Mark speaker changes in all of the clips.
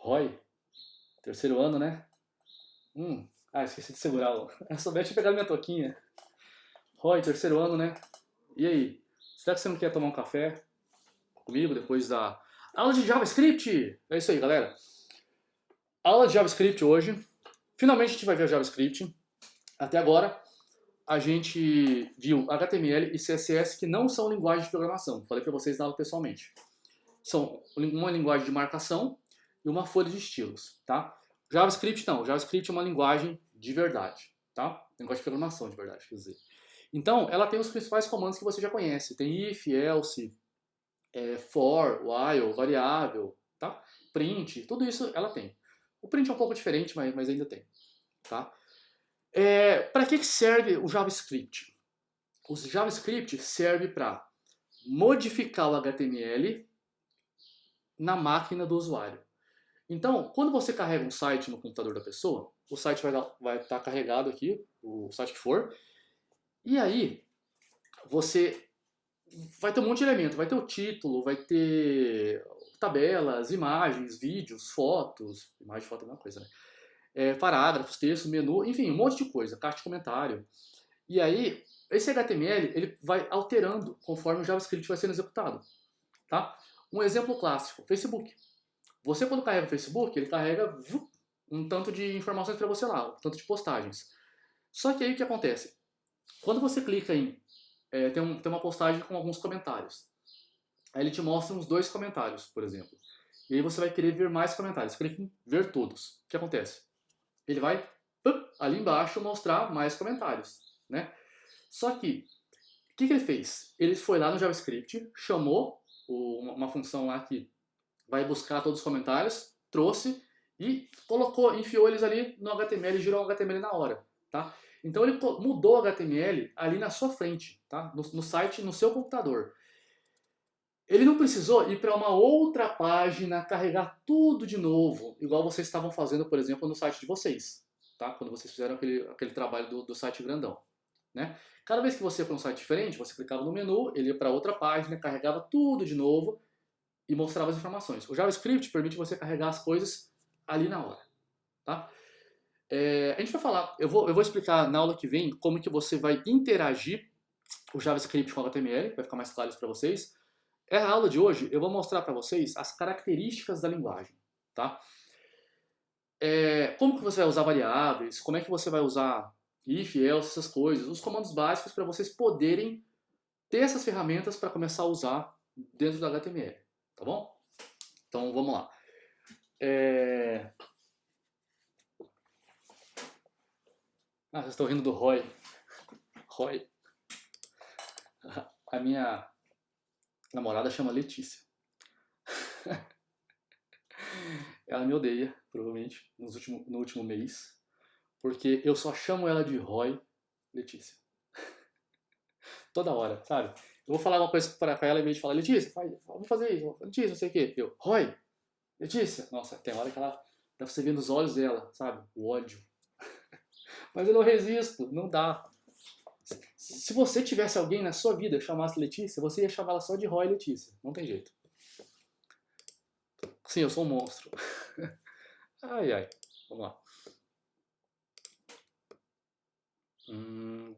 Speaker 1: Roy, terceiro ano, né? Esqueci de segurar. Eu somente tinha pegado minha toquinha. Roy, terceiro ano, né? E aí? Será que você não quer tomar um café comigo depois da aula de JavaScript? É isso aí, galera. Aula de JavaScript hoje. Finalmente a gente vai ver JavaScript. Até agora a gente viu HTML e CSS que não são linguagens de programação. Falei para vocês na aula pessoalmente. São uma linguagem de marcação e uma folha de estilos, tá? JavaScript não. JavaScript é uma linguagem de verdade, tá? Linguagem de programação de verdade, quer dizer. Então, ela tem os principais comandos que você já conhece. Tem if, else, for, while, variável, tá? Print, tudo isso ela tem. O print é um pouco diferente, mas ainda tem, tá? Para que serve o JavaScript? O JavaScript serve para modificar o HTML na máquina do usuário. Então, quando você carrega um site no computador da pessoa, o site vai estar carregado aqui, o site que for, e aí você vai ter um monte de elemento, vai ter o título, vai ter tabelas, imagens, vídeos, fotos, imagem e foto é a mesma coisa, né? Parágrafos, texto, menu, enfim, um monte de coisa, caixa de comentário. E aí, esse HTML ele vai alterando conforme o JavaScript vai sendo executado, tá? Um exemplo clássico, Facebook. Você quando carrega o Facebook, ele carrega um tanto de informações para você lá, um tanto de postagens. Só que aí o que acontece? Quando você clica em tem uma postagem com alguns comentários. Aí ele te mostra uns 2 comentários, por exemplo. E aí você vai querer ver mais comentários. Clica em ver todos. O que acontece? Ele vai ali embaixo mostrar mais comentários, né? Só que o que ele fez? Ele foi lá no JavaScript, chamou uma função lá que vai buscar todos os comentários, trouxe e colocou, enfiou eles ali no HTML e girou o HTML na hora, tá? Então ele mudou o HTML ali na sua frente, tá? No site, no seu computador. Ele não precisou ir para uma outra página, carregar tudo de novo, igual vocês estavam fazendo, por exemplo, no site de vocês, tá? Quando vocês fizeram aquele trabalho do site grandão, né? Cada vez que você ia para um site diferente, você clicava no menu, ele ia para outra página, carregava tudo de novo e mostrava as informações. O JavaScript permite você carregar as coisas ali na hora, tá? A gente vai falar, eu vou explicar na aula que vem como que você vai interagir o JavaScript com o HTML, vai ficar mais claro isso para vocês. A aula de hoje eu vou mostrar para vocês as características da linguagem, tá? Como que você vai usar variáveis, como é que você vai usar if, else, essas coisas, os comandos básicos para vocês poderem ter essas ferramentas para começar a usar dentro do HTML, tá bom? Então vamos lá. Vocês estão rindo do Roy. Roy. A minha namorada chama Letícia. Ela me odeia, provavelmente, no último mês, porque eu só chamo ela de Roy Letícia. Toda hora, sabe? Eu vou falar uma coisa para ela em vez de falar, Letícia, vamos fazer isso, Letícia, não sei o quê. Eu, Roy, Letícia. Nossa, tem hora que ela dá pra você ver nos olhos dela, sabe? O ódio. Mas eu não resisto, não dá. Se você tivesse alguém na sua vida que chamasse Letícia, você ia chamá-la só de Roy Letícia. Não tem jeito. Sim, eu sou um monstro. Ai, ai. Vamos lá.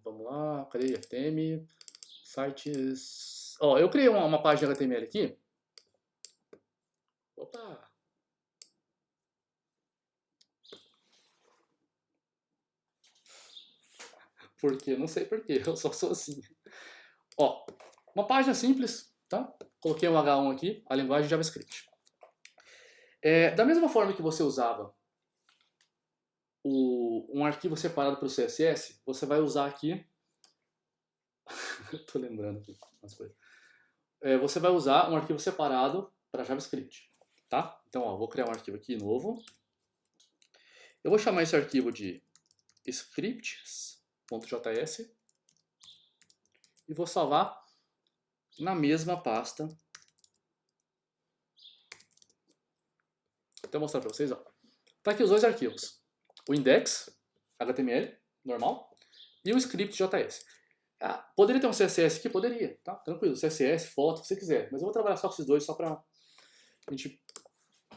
Speaker 1: Vamos lá. Cadê? HTML. Sites. Ó, eu criei uma página HTML aqui. Opa! Por quê? Não sei por quê. Eu só sou assim. Ó, uma página simples, tá? Coloquei um H1 aqui, a linguagem JavaScript. Da mesma forma que você usava um arquivo separado para o CSS, você vai usar aqui. Tô lembrando aqui umas coisas. Você vai usar um arquivo separado para JavaScript, tá? Então, ó, vou criar um arquivo aqui novo. Eu vou chamar esse arquivo de scripts.js e vou salvar na mesma pasta. Vou mostrar para vocês, ó. Tá aqui os 2 arquivos. O index, HTML, normal, e o script.js. Poderia ter um CSS aqui? Poderia, tá? Tranquilo, CSS, foto, se você quiser. Mas eu vou trabalhar só com esses 2 só pra gente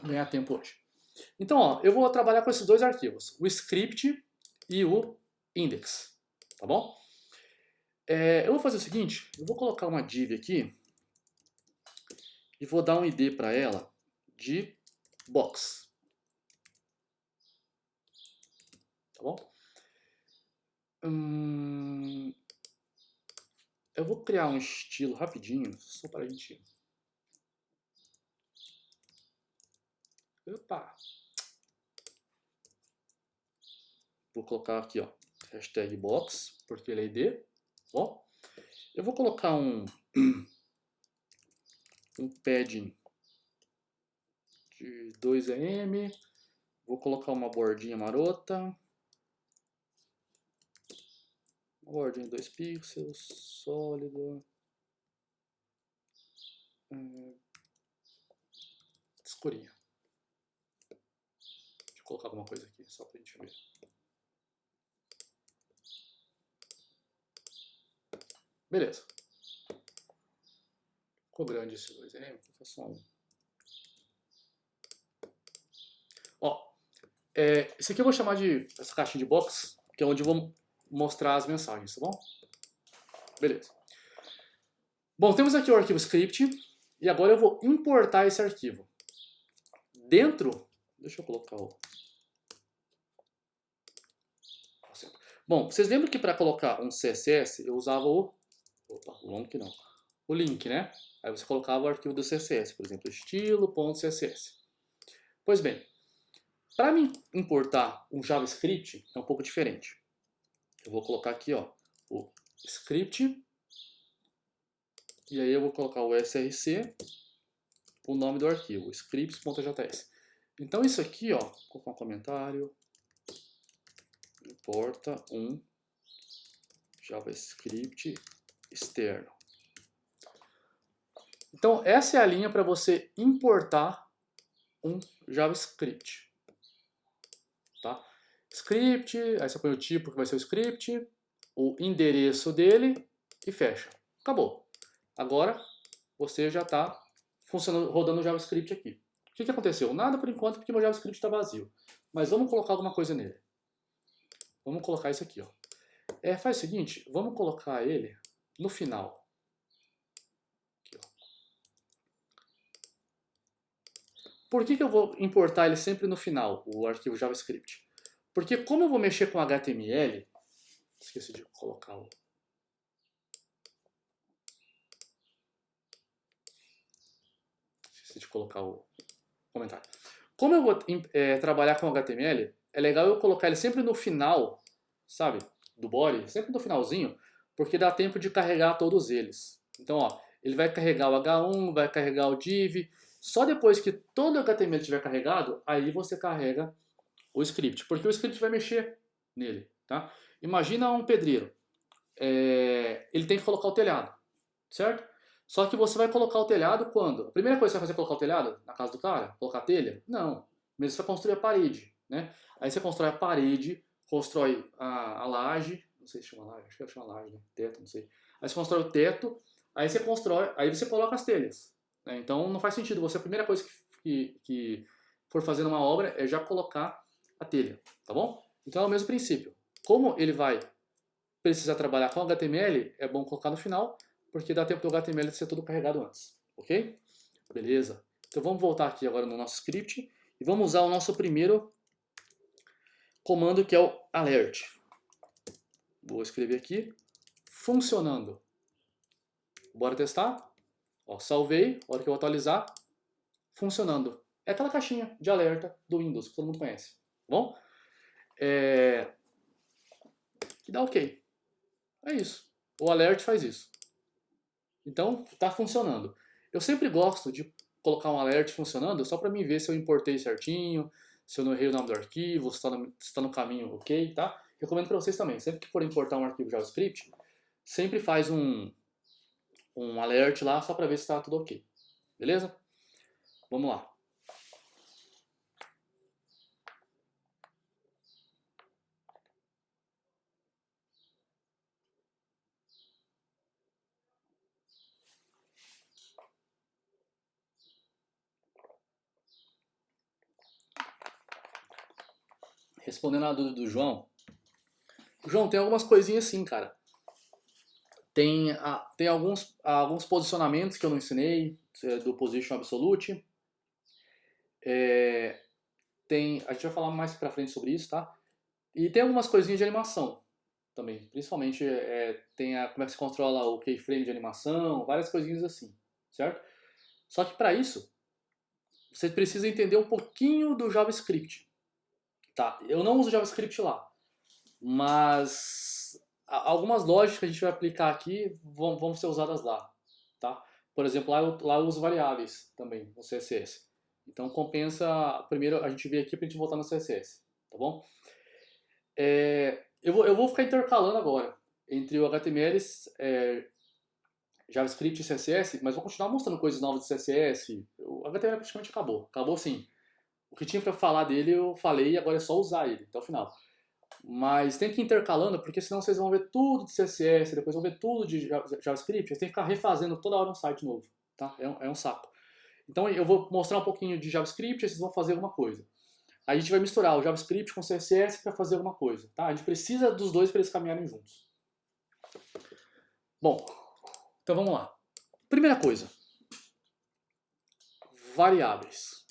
Speaker 1: ganhar tempo hoje. Então, ó, eu vou trabalhar com esses dois arquivos, o script e o index, tá bom? Eu vou fazer o seguinte, eu vou colocar uma div aqui e vou dar um ID para ela de box, tá bom? Eu vou criar um estilo rapidinho, só para a gente... Opa! Vou colocar aqui, ó, hashtag box, porque ele é ID, bom? Eu vou colocar um padding de 2em, vou colocar uma bordinha marota, uma bordinha de 2 pixels, sólido, escurinha. Deixa eu colocar alguma coisa aqui, só pra gente ver. Beleza. Ficou grande esse 2em, vou fazer só um. Ó, esse aqui eu vou chamar de essa caixinha de box, que é onde eu vou mostrar as mensagens, tá bom? Beleza. Bom, temos aqui o arquivo script, e agora eu vou importar esse arquivo. Dentro, deixa eu colocar o... Bom, vocês lembram que para colocar um CSS eu usava o... Opa, o long não. O link, né? Aí você colocava o arquivo do CSS, por exemplo, estilo.css. Pois bem, para mim importar um JavaScript é um pouco diferente. Eu vou colocar aqui, ó, o script, e aí eu vou colocar o src, o nome do arquivo, scripts.js. Então isso aqui, ó, vou colocar um comentário, importa um JavaScript externo. Então essa é a linha para você importar um JavaScript. Tá? Script, aí você põe o tipo que vai ser o script, o endereço dele e fecha. Acabou. Agora você já está rodando o JavaScript aqui. O que aconteceu? Nada por enquanto porque meu JavaScript está vazio. Mas vamos colocar alguma coisa nele. Vamos colocar isso aqui. Ó. Faz o seguinte, vamos colocar ele no final. Aqui, ó. Por que eu vou importar ele sempre no final, o arquivo JavaScript? Porque como eu vou mexer com HTML, esqueci de colocar o... Esqueci de colocar o comentário. Como eu vou trabalhar com HTML, é legal eu colocar ele sempre no final, sabe, do body, sempre no finalzinho, porque dá tempo de carregar todos eles. Então, ó, ele vai carregar o H1, vai carregar o div, só depois que todo o HTML estiver carregado, aí você carrega o script, porque o script vai mexer nele, tá? Imagina um pedreiro, ele tem que colocar o telhado, certo? Só que você vai colocar o telhado quando? A primeira coisa que você vai fazer é colocar o telhado na casa do cara? Colocar a telha? Não. Mesmo você vai construir a parede, né? Aí você constrói a parede, constrói a laje, não sei se chama laje, acho que chama laje, né? Teto, não sei. Aí você constrói o teto, aí você constrói, aí você coloca as telhas. Né? Então não faz sentido você, a primeira coisa que for fazer numa obra é já colocar a telha, tá bom? Então é o mesmo princípio. Como ele vai precisar trabalhar com HTML, é bom colocar no final, porque dá tempo do HTML ser tudo carregado antes, ok? Beleza. Então vamos voltar aqui agora no nosso script e vamos usar o nosso primeiro comando, que é o alert. Vou escrever aqui, funcionando. Bora testar? Ó, salvei, a hora que eu atualizar, funcionando. É aquela caixinha de alerta do Windows, que todo mundo conhece, tá bom? Que dá ok. É isso. O alert faz isso. Então, está funcionando. Eu sempre gosto de colocar um alert funcionando só para mim ver se eu importei certinho, se eu não errei o nome do arquivo, se está no caminho ok, tá? Recomendo para vocês também. Sempre que for importar um arquivo JavaScript, sempre faz um alert lá só para ver se está tudo ok. Beleza? Vamos lá. respondendo a dúvida do João. João, tem algumas coisinhas assim, cara. Tem alguns posicionamentos que eu não ensinei, do Position Absolute. A gente vai falar mais pra frente sobre isso, tá? E tem algumas coisinhas de animação também. Principalmente como é que se controla o keyframe de animação, várias coisinhas assim, certo? Só que para isso, você precisa entender um pouquinho do JavaScript. Tá? Eu não uso JavaScript lá, mas algumas lógicas que a gente vai aplicar aqui vão ser usadas lá. Tá? Por exemplo, lá eu uso variáveis também no CSS. Então compensa primeiro a gente ver aqui para a gente voltar no CSS. Tá bom? Eu vou ficar intercalando agora entre o HTML, JavaScript e CSS, mas vou continuar mostrando coisas novas de CSS. O HTML praticamente acabou. Acabou sim. O que tinha para falar dele eu falei e agora é só usar ele até o final. Mas tem que ir intercalando, porque senão vocês vão ver tudo de CSS, depois vão ver tudo de JavaScript, vocês têm que ficar refazendo toda hora um site novo. Tá? É um saco. Então eu vou mostrar um pouquinho de JavaScript e vocês vão fazer alguma coisa. Aí a gente vai misturar o JavaScript com o CSS para fazer alguma coisa. Tá? A gente precisa dos dois para eles caminharem juntos. Bom, então vamos lá. Primeira coisa. Variáveis.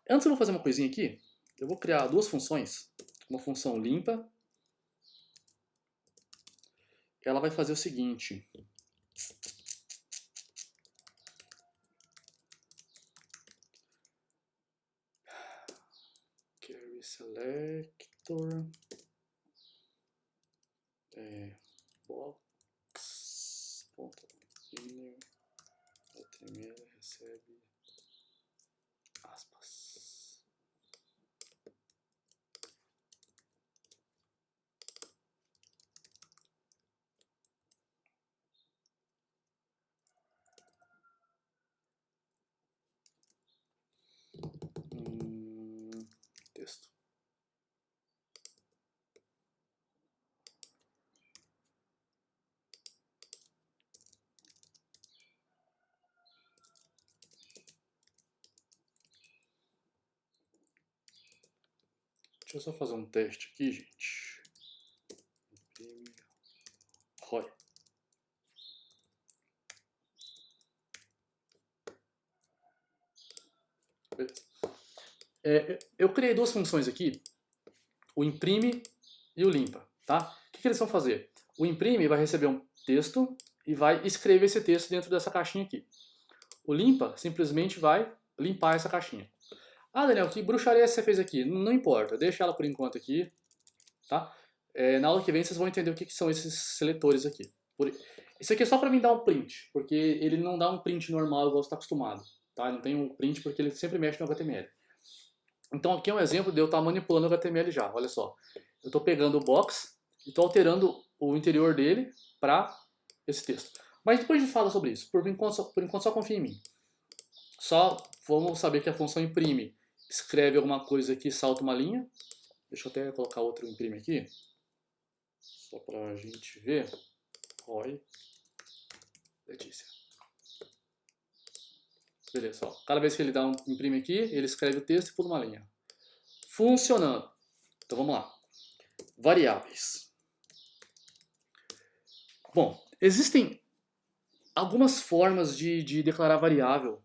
Speaker 1: Antes eu vou fazer uma coisinha aqui. Eu vou criar duas funções. Uma função limpa. Ela vai fazer o seguinte. Query selector. Box. Inner. HTML recebe aspas. Texto. Deixa eu só fazer um teste aqui, gente. Imprime. ROI. Beleza. Eu criei duas funções aqui, o imprime e o limpa, tá? O que eles vão fazer? O imprime vai receber um texto e vai escrever esse texto dentro dessa caixinha aqui. O limpa simplesmente vai limpar essa caixinha. Ah, Daniel, que bruxaria você fez aqui? Não importa, deixa ela por enquanto aqui, tá? Na aula que vem vocês vão entender o que são esses seletores aqui. Isso aqui é só para mim dar um print, porque ele não dá um print normal igual você está acostumado, tá? Não tem um print porque ele sempre mexe no HTML. Então aqui é um exemplo de eu estar manipulando o HTML já, olha só. Eu estou pegando o box e estou alterando o interior dele para esse texto. Mas depois a gente fala sobre isso, por enquanto só confia em mim. Só vamos saber que a função imprime escreve alguma coisa aqui, salta uma linha. Deixa eu até colocar outro imprime aqui, só para a gente ver. Roy, Letícia. Beleza, ó. Cada vez que ele dá um imprime aqui, ele escreve o texto e pula uma linha. Funcionando. Então vamos lá. Variáveis. Bom, existem algumas formas de declarar variável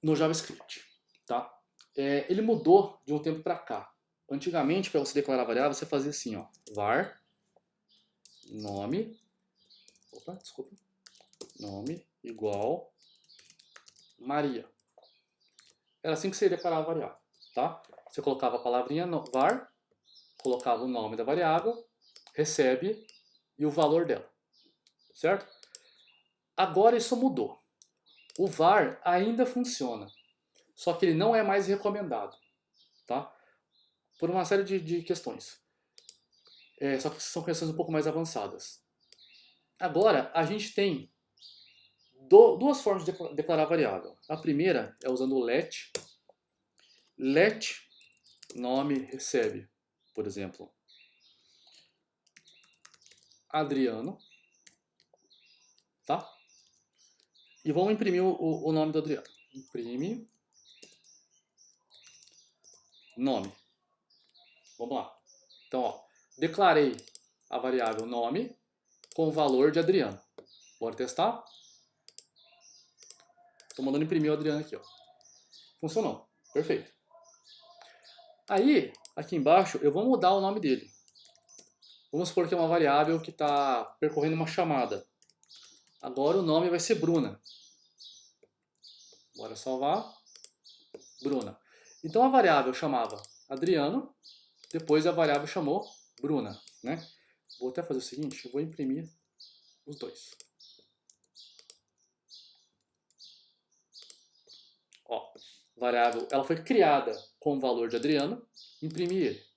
Speaker 1: no JavaScript, tá? Ele mudou de um tempo para cá. Antigamente, para você declarar variável, você fazia assim, ó, var nome, nome igual Maria. Era assim que você declarava a variável, tá? Você colocava a palavrinha var, colocava o nome da variável, recebe e o valor dela, certo? Agora isso mudou. O var ainda funciona, só que ele não é mais recomendado, tá? Por uma série de questões. Só que são questões um pouco mais avançadas. Agora, a gente tem duas formas de declarar variável. A primeira é usando o let. Let nome recebe, por exemplo, Adriano, tá? E vamos imprimir o nome do Adriano. Imprime nome. Vamos lá. Então, ó, declarei a variável nome com o valor de Adriano. Bora testar? Estou mandando imprimir o Adriano aqui, ó. Funcionou. Perfeito. Aí, aqui embaixo, eu vou mudar o nome dele. Vamos supor que é uma variável que está percorrendo uma chamada. Agora o nome vai ser Bruna. Bora salvar. Bruna. Então a variável chamava Adriano, depois a variável chamou Bruna, né? Vou até fazer o seguinte, eu vou imprimir os dois. Ó, variável, ela foi criada com o valor de Adriano, imprimi ele.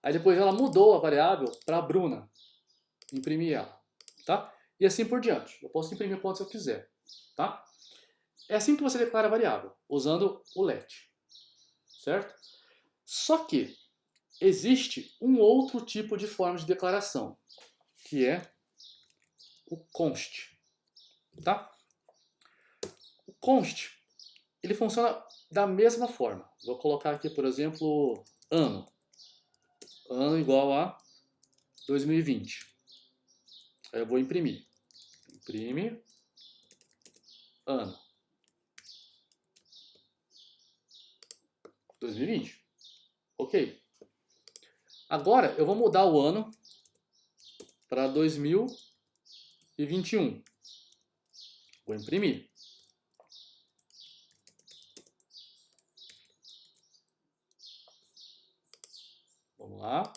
Speaker 1: Aí depois ela mudou a variável para Bruna, imprimi ela, tá? E assim por diante. Eu posso imprimir quantos eu quiser, tá? É assim que você declara a variável, usando o let, certo? Só que existe um outro tipo de forma de declaração, que é o const, tá? O const, ele funciona da mesma forma. Vou colocar aqui, por exemplo, ano. Ano igual a 2020. Aí eu vou imprimir. Imprime ano. 2020. Ok. Agora eu vou mudar o ano para 2021. Vou imprimir. Vamos lá.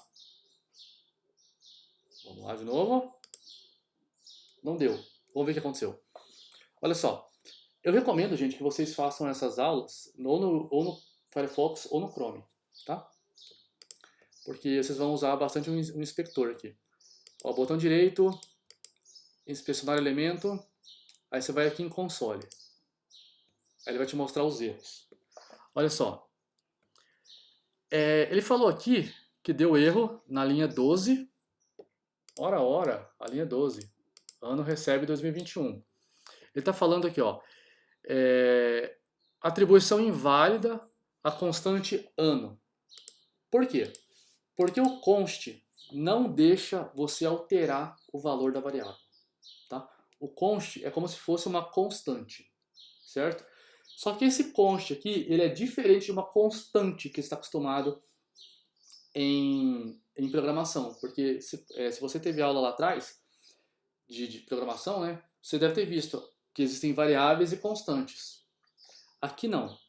Speaker 1: Vamos lá de novo. Não deu. Vamos ver o que aconteceu. Olha só. Eu recomendo, gente, que vocês façam essas aulas ou no Firefox ou no Chrome, tá? Porque vocês vão usar bastante um inspector aqui. Ó, botão direito, inspecionar elemento, aí você vai aqui em console. Aí ele vai te mostrar os erros. Olha só. Ele falou aqui que deu erro na linha 12. Ora, a linha 12. Ano recebe 2021. Ele está falando aqui, ó. Atribuição inválida a constante ano. Por quê? Porque o const não deixa você alterar o valor da variável. Tá? O const é como se fosse uma constante, certo? Só que esse const aqui, ele é diferente de uma constante que você está acostumado em programação. Porque se você teve aula lá atrás de programação, né, você deve ter visto que existem variáveis e constantes. Aqui não.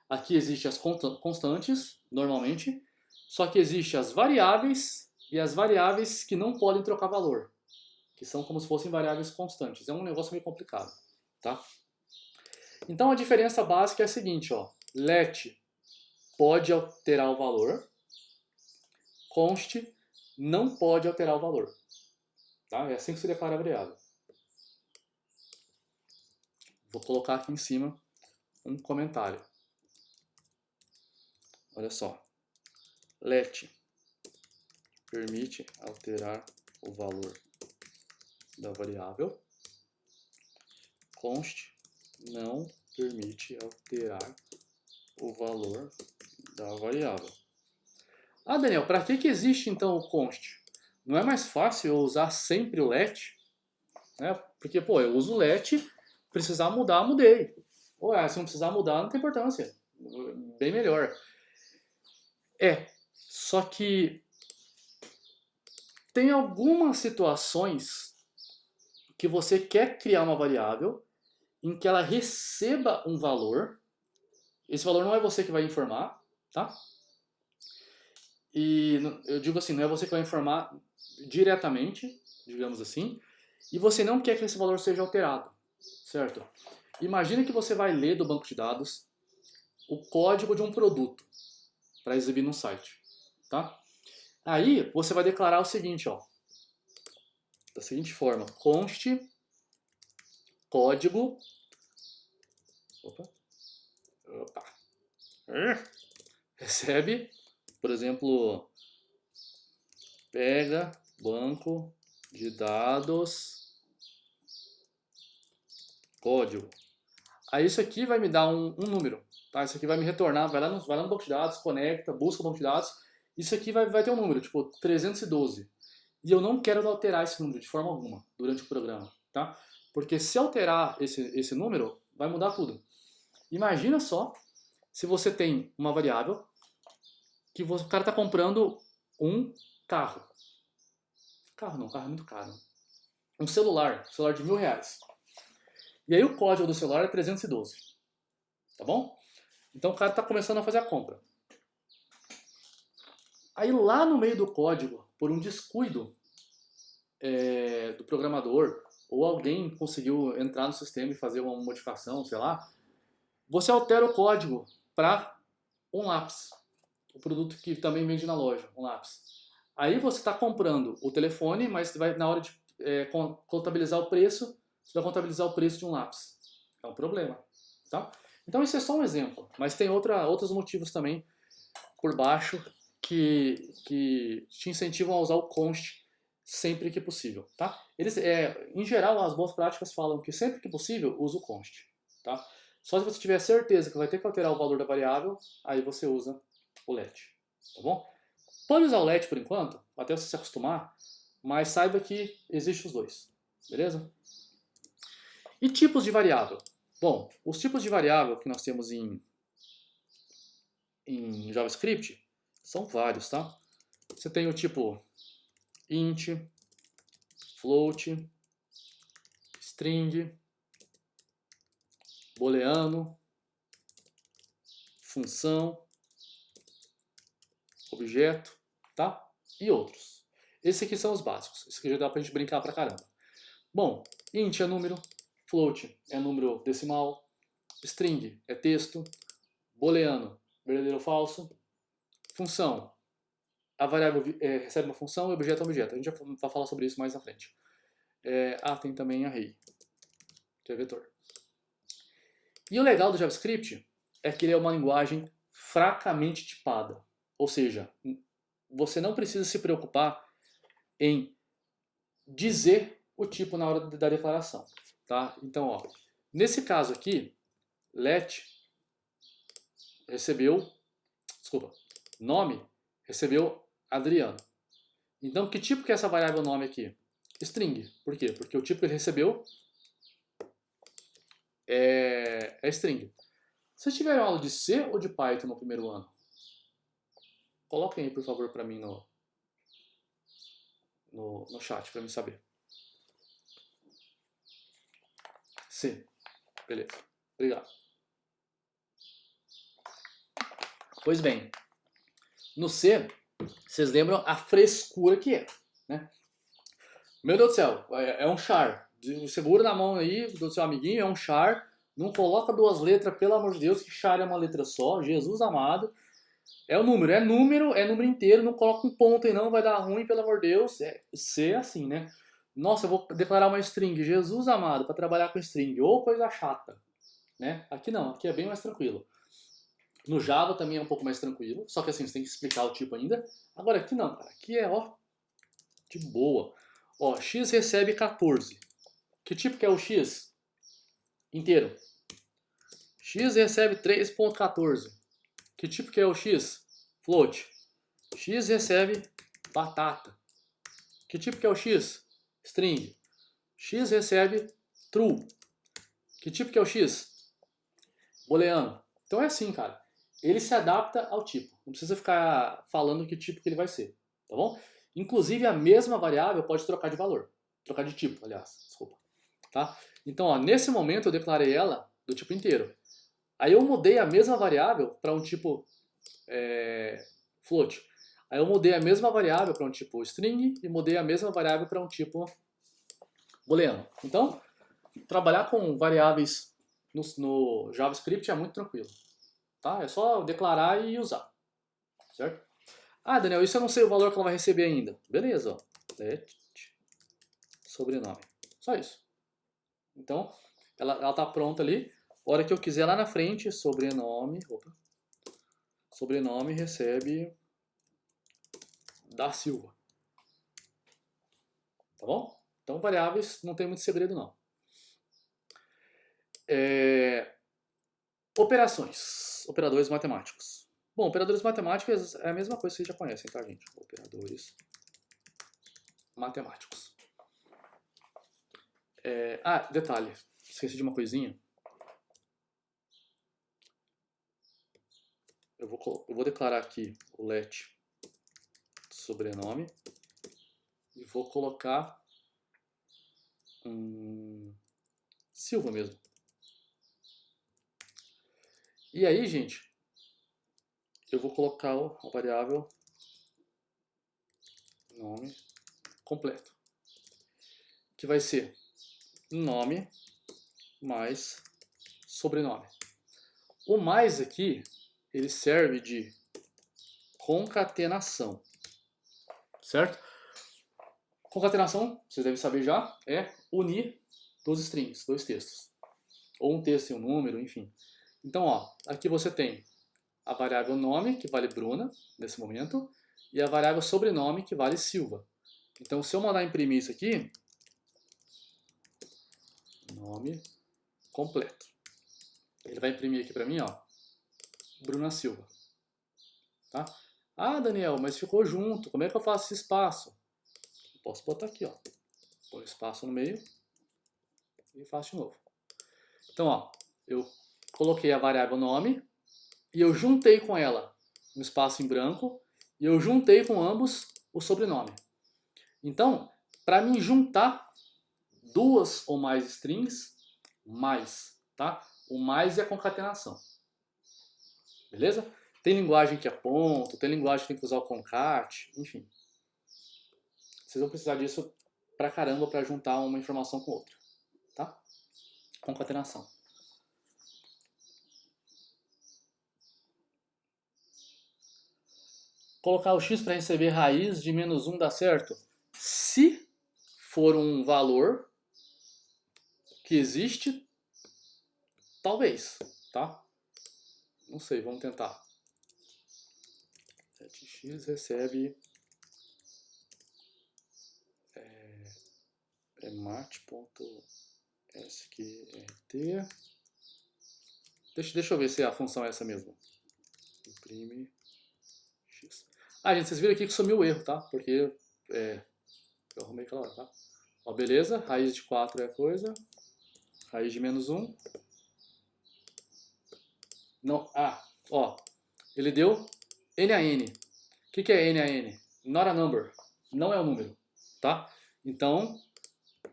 Speaker 1: Aqui existem as constantes, normalmente, só que existem as variáveis e as variáveis que não podem trocar valor, que são como se fossem variáveis constantes. É um negócio meio complicado, tá? Então a diferença básica é a seguinte, ó. Let pode alterar o valor, const não pode alterar o valor. Tá? É assim que se declara a variável. Vou colocar aqui em cima um comentário. Olha só. Let permite alterar o valor da variável. Const não permite alterar o valor da variável. Ah, Daniel, para que existe então o const? Não é mais fácil eu usar sempre o let? Né? Porque, pô, eu uso o let, precisar mudar, mudei. Ou se não precisar mudar, não tem importância. Bem melhor. Só que tem algumas situações que você quer criar uma variável em que ela receba um valor. Esse valor não é você que vai informar, tá? E eu digo assim, não é você que vai informar diretamente, digamos assim, e você não quer que esse valor seja alterado, certo? Imagina que você vai ler do banco de dados o código de um produto para exibir no site, tá? Aí você vai declarar o seguinte, ó, da seguinte forma: const código, recebe, por exemplo, pega banco de dados código. Aí isso aqui vai me dar um número, tá? Isso aqui vai me retornar, vai lá no banco de dados, conecta, busca o banco de dados. Isso aqui vai ter um número, tipo 312. E eu não quero alterar esse número de forma alguma durante o programa, tá? Porque se alterar esse número, vai mudar tudo. Imagina só se você tem uma variável que o cara está comprando um carro. Carro não, carro é muito caro. Um celular de R$ 1.000. E aí o código do celular é 312, tá bom? Então o cara está começando a fazer a compra. Aí lá no meio do código, por um descuido do programador, ou alguém conseguiu entrar no sistema e fazer uma modificação, sei lá, você altera o código para um lápis, o produto que também vende na loja, um lápis. Aí você está comprando o telefone, mas vai, na hora de contabilizar o preço, você vai contabilizar o preço de um lápis. É um problema, tá? Então isso é só um exemplo, mas tem outros motivos também por baixo que te incentivam a usar o const sempre que possível, tá? Em geral, as boas práticas falam que sempre que possível, use o const, tá? Só se você tiver certeza que vai ter que alterar o valor da variável, aí você usa o let, tá bom? Pode usar o let por enquanto, até você se acostumar, mas saiba que existe os dois, beleza? E tipos de variável? Bom, os tipos de variável que nós temos em JavaScript são vários, tá? Você tem o tipo int, float, string, booleano, função, objeto, tá? E outros. Esses aqui são os básicos. Esse aqui já dá pra gente brincar pra caramba. Bom, int é número, float é número decimal, string é texto, booleano, verdadeiro ou falso, função, a variável recebe uma função e objeto é um objeto. A gente vai falar sobre isso mais na frente. Tem também array, que é vetor. E o legal do JavaScript é que ele é uma linguagem fracamente tipada. Ou seja, você não precisa se preocupar em dizer o tipo na hora da declaração. Tá? Então, ó, nesse caso aqui, let recebeu, nome recebeu Adriano. Então, que tipo que é essa variável nome aqui? String. Por quê? Porque o tipo que ele recebeu é string. Vocês tiveram aula de C ou de Python no primeiro ano? Coloquem aí, por favor, para mim no chat, para mim saber. C. Beleza. Obrigado. Pois bem, no C, vocês lembram a frescura que é, né? Meu Deus do céu, é um char. Segura na mão aí do seu amiguinho, é um char. Não coloca duas letras, pelo amor de Deus, que char é uma letra só. Jesus amado. É o número, é número inteiro. Não coloca um ponto aí não, vai dar ruim, pelo amor de Deus. C é assim, né? Nossa, eu vou declarar uma string. Jesus amado, para trabalhar com string. Ou coisa chata, né? Aqui não, aqui é bem mais tranquilo. No Java também é um pouco mais tranquilo, só que assim, você tem que explicar o tipo ainda. Agora aqui não, cara. Aqui é, ó, de boa. Ó, x recebe 14. Que tipo que é o x? Inteiro. X recebe 3.14. Que tipo que é o x? Float. X recebe batata. Que tipo que é o x? String. X recebe true. Que tipo que é o x? Booleano. Então é assim, cara. Ele se adapta ao tipo. Não precisa ficar falando que tipo que ele vai ser, tá bom? Inclusive a mesma variável pode trocar de valor. Trocar de tipo, aliás, desculpa. Tá? Então, ó, nesse momento eu declarei ela do tipo inteiro. Aí eu mudei a mesma variável para um tipo float. Aí eu mudei a mesma variável para um tipo string e mudei a mesma variável para um tipo booleano. Então, trabalhar com variáveis no JavaScript é muito tranquilo. Tá? É só declarar e usar. Certo? Ah, Daniel, isso eu não sei o valor que ela vai receber ainda. Beleza, ó. Sobrenome. Só isso. Então, ela tá pronta ali. A hora que eu quiser lá na frente, sobrenome recebe da Silva. Tá bom? Então, variáveis não tem muito segredo, não. Operações. Operadores matemáticos. Bom, operadores matemáticos é a mesma coisa que vocês já conhecem, tá, gente? Operadores matemáticos. Detalhe. Esqueci de uma coisinha. Eu vou declarar aqui o let sobrenome e vou colocar Silva mesmo. E aí, gente, eu vou colocar a variável nome completo, que vai ser nome mais sobrenome. O mais aqui, ele serve de concatenação, certo? Concatenação, vocês devem saber já, é unir dois strings, dois textos. Ou um texto e um número, enfim. Então, ó, aqui você tem a variável nome, que vale Bruna, nesse momento, e a variável sobrenome, que vale Silva. Então, se eu mandar imprimir isso aqui, nome completo. Ele vai imprimir aqui para mim, ó, Bruna Silva. Tá? Ah, Daniel, mas ficou junto. Como é que eu faço esse espaço? Eu posso botar aqui, ó. Põe espaço no meio e faço de novo. Então, ó, eu coloquei a variável nome e eu juntei com ela um espaço em branco e eu juntei com ambos o sobrenome. Então, para mim juntar duas ou mais strings, mais, tá? O mais é a concatenação. Beleza? Tem linguagem que é ponto, tem linguagem que tem que usar o concat, enfim. Vocês vão precisar disso pra caramba para juntar uma informação com outra, tá? Concatenação. Colocar o x para receber raiz de -1 dá certo? Se for um valor que existe, talvez, tá? Não sei, vamos tentar. 7x recebe mat.sqrt. Deixa eu ver se a função é essa mesmo. Imprime x. Ah, gente, vocês viram aqui que sumiu o erro, tá? Porque eu arrumei aquela hora, tá? Ó, beleza, raiz de 4 é a coisa. Raiz de -1. Não, ó, ele deu NaN. O que é NaN? Not a number. Não é um número, tá? Então,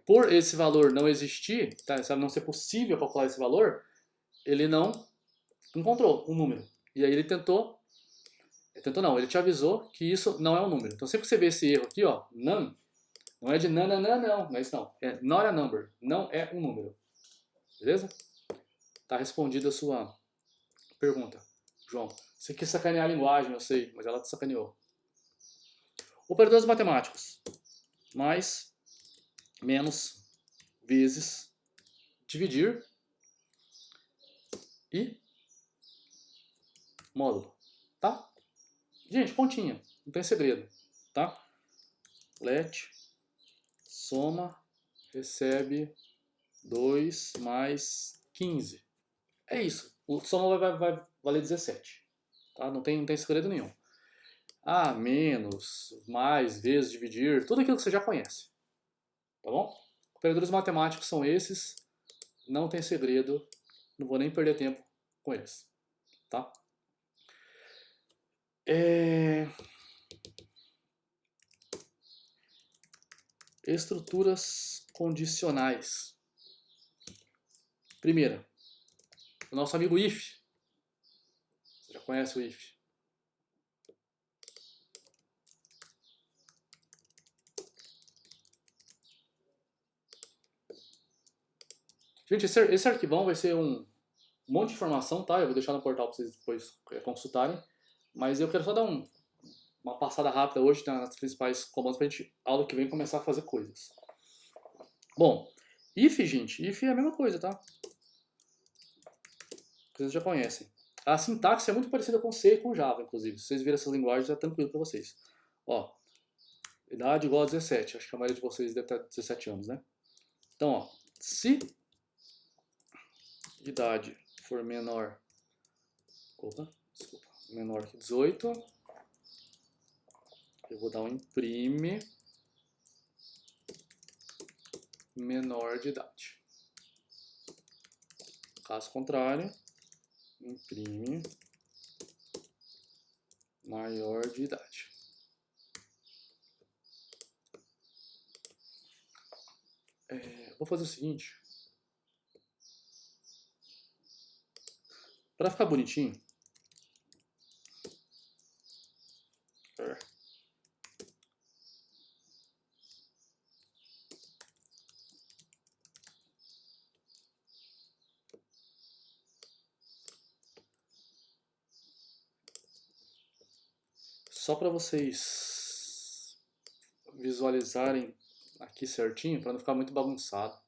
Speaker 1: por esse valor não existir, tá? Não ser possível calcular esse valor, ele não encontrou um número. E aí ele tentou não, ele te avisou que isso não é um número. Então sempre que você vê esse erro aqui, ó, none, não é de nananã, não é isso não. É not a number, não é um número. Beleza? Tá respondida a sua pergunta, João. Você quis sacanear a linguagem, eu sei, mas ela te sacaneou. Operadores matemáticos. Mais, menos, vezes, dividir e módulo, tá? Gente, pontinha, não tem segredo, tá? Let soma recebe 2 mais 15. É isso. O soma vai valer 17. Tá? Não tem segredo nenhum. Menos, mais, vezes, dividir, tudo aquilo que você já conhece. Tá bom? Operadores matemáticos são esses. Não tem segredo. Não vou nem perder tempo com eles. Tá? Estruturas condicionais. Primeira, o nosso amigo if. Você já conhece o if? Gente, esse arquivão vai ser um monte de informação, tá? Eu vou deixar no portal para vocês depois consultarem. Mas eu quero só dar uma passada rápida hoje nas principais comandos para a gente, aula que vem, começar a fazer coisas. Bom, if, gente, if é a mesma coisa, tá? Vocês já conhecem. A sintaxe é muito parecida com C e com Java, inclusive. Se vocês viram essas linguagens, é tranquilo para vocês. Ó, idade igual a 17. Acho que a maioria de vocês deve ter 17 anos, né? Então, ó, se idade for menor desculpa, menor que 18, eu vou dar um imprime menor de idade. Caso contrário, imprime maior de idade. Vou fazer o seguinte. Para ficar bonitinho. Só para vocês visualizarem aqui certinho, para não ficar muito bagunçado.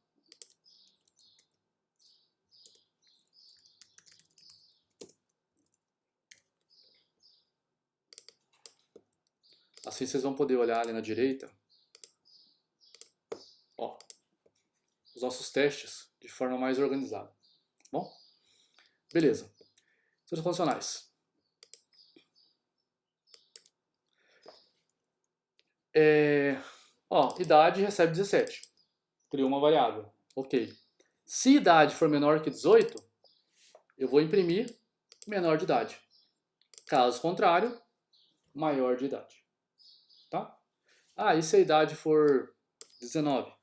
Speaker 1: Assim vocês vão poder olhar ali na direita, ó, os nossos testes de forma mais organizada. Bom? Beleza. Seus condicionais. Idade recebe 17. Criou uma variável. Ok. Se idade for menor que 18, eu vou imprimir menor de idade. Caso contrário, maior de idade. Tá? E se a idade for 19?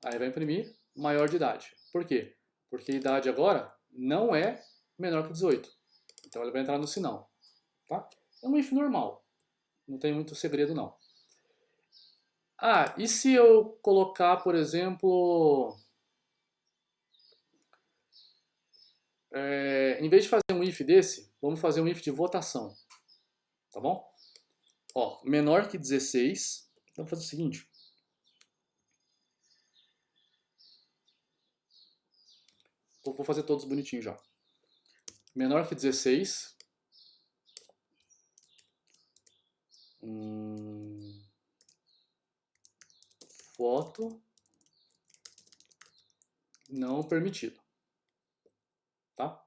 Speaker 1: Aí vai imprimir maior de idade. Por quê? Porque a idade agora não é menor que 18. Então ele vai entrar no sinal. Tá? É um if normal. Não tem muito segredo não. E se eu colocar, por exemplo, em vez de fazer um if desse, vamos fazer um if de votação. Tá bom? Menor que 16. Então, vamos fazer o seguinte. Vou fazer todos bonitinhos já. Menor que 16. Voto não permitido. Tá?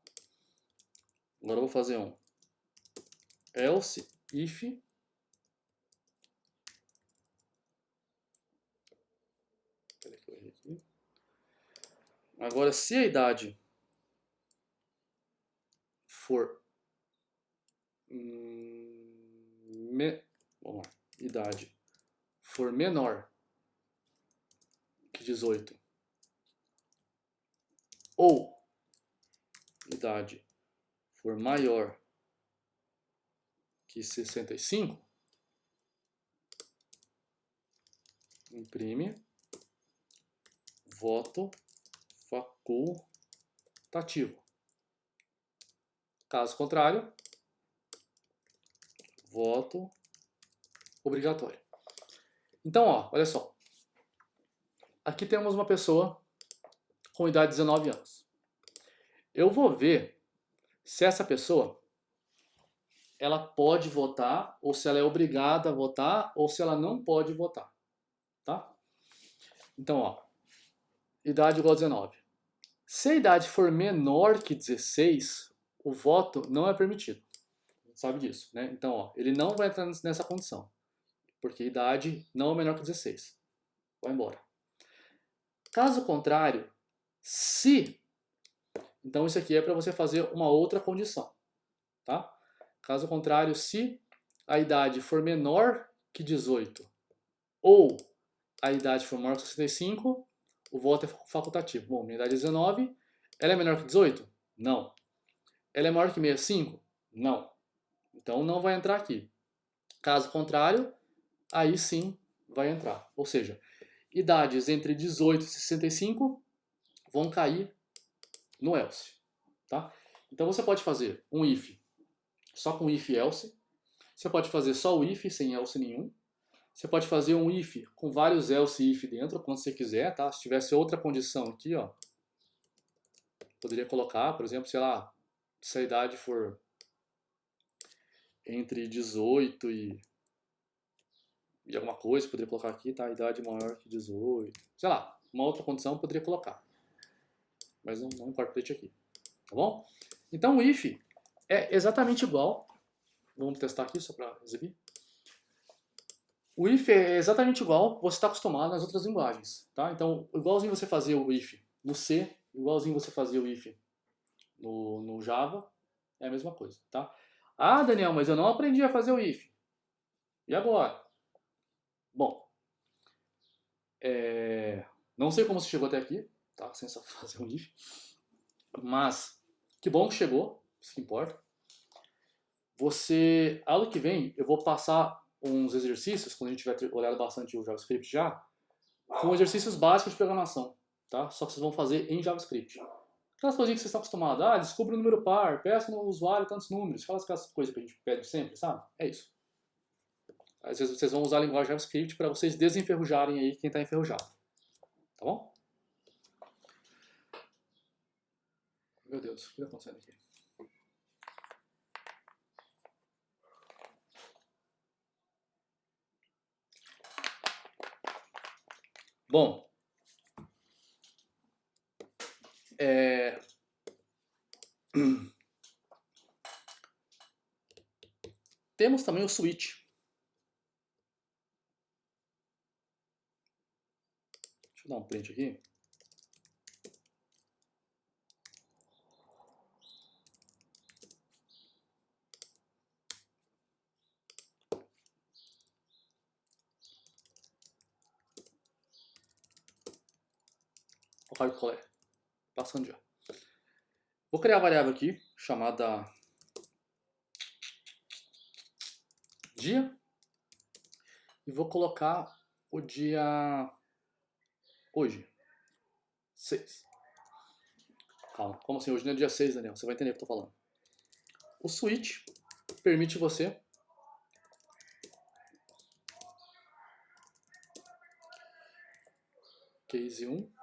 Speaker 1: Agora eu vou fazer um else if agora se a idade for vamos lá, idade for menor que 18 ou idade for maior que 65, imprime voto facultativo. Caso contrário, voto obrigatório. Então, olha só. Aqui temos uma pessoa com idade de 19 anos. Eu vou ver se essa pessoa ela pode votar, ou se ela é obrigada a votar, ou se ela não pode votar. Tá? Então, idade igual a 19. Se a idade for menor que 16, o voto não é permitido. A gente sabe disso, né? Então, ele não vai entrar nessa condição. Porque a idade não é menor que 16. Vai embora. Caso contrário, se... Então, isso aqui é para você fazer uma outra condição. Tá? Caso contrário, se a idade for menor que 18 ou a idade for maior que 65, o voto é facultativo. Bom, minha idade é 19, ela é menor que 18? Não. Ela é maior que 65? Não. Então não vai entrar aqui. Caso contrário, aí sim vai entrar. Ou seja, idades entre 18 e 65 vão cair no else. Tá? Então você pode fazer um if só com if e else. Você pode fazer só o if sem else nenhum. Você pode fazer um if com vários else e if dentro, quando você quiser, tá? Se tivesse outra condição aqui, poderia colocar, por exemplo, sei lá, se a idade for entre 18 e alguma coisa, poderia colocar aqui, tá? Idade maior que 18. Sei lá, uma outra condição poderia colocar. Mas não importa aqui. tá bom? Então o if é exatamente igual, vamos testar aqui só para exibir. O if é exatamente igual, você está acostumado nas outras linguagens, tá? Então, igualzinho você fazia o if no C, igualzinho você fazia o if no Java, é a mesma coisa, tá? Ah, Daniel, mas eu não aprendi a fazer o if. E agora? Bom, não sei como você chegou até aqui, tá? Sem só fazer um if. Mas, que bom que chegou, isso que importa. Você, aula que vem, eu vou passar uns exercícios, quando a gente tiver olhado bastante o JavaScript já, com exercícios básicos de programação, tá? Só que vocês vão fazer em JavaScript. Aquelas coisinhas que vocês estão acostumados, descubra o número par, peça no usuário tantos números, aquelas coisas que a gente pede sempre, sabe? É isso. Às vezes vocês vão usar a linguagem JavaScript para vocês desenferrujarem aí quem está enferrujado. Tá bom? Meu Deus, o que está acontecendo aqui? Bom, temos também o switch. Deixa eu dar um print aqui. Olha qual é. Passando já. Vou criar a variável aqui, chamada dia. E vou colocar o dia hoje. 6. Calma, como assim? Hoje não é dia 6, Daniel? Você vai entender o que eu tô falando. O switch permite você case 1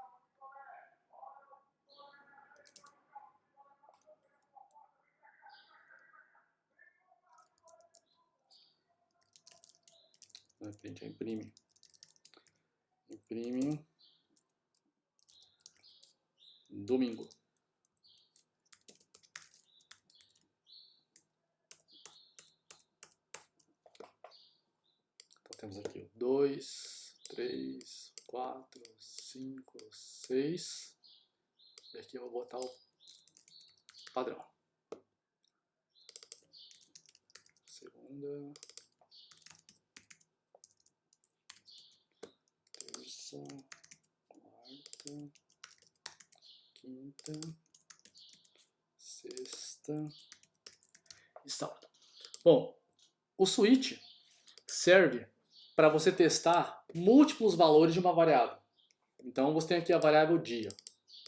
Speaker 1: imprime domingo. Então temos aqui 2, 3, 4, 5, 6. E aqui eu vou botar o padrão. Segunda, terça, quarta, quinta, sexta e sábado. Bom, o switch serve para você testar múltiplos valores de uma variável. Então você tem aqui a variável dia,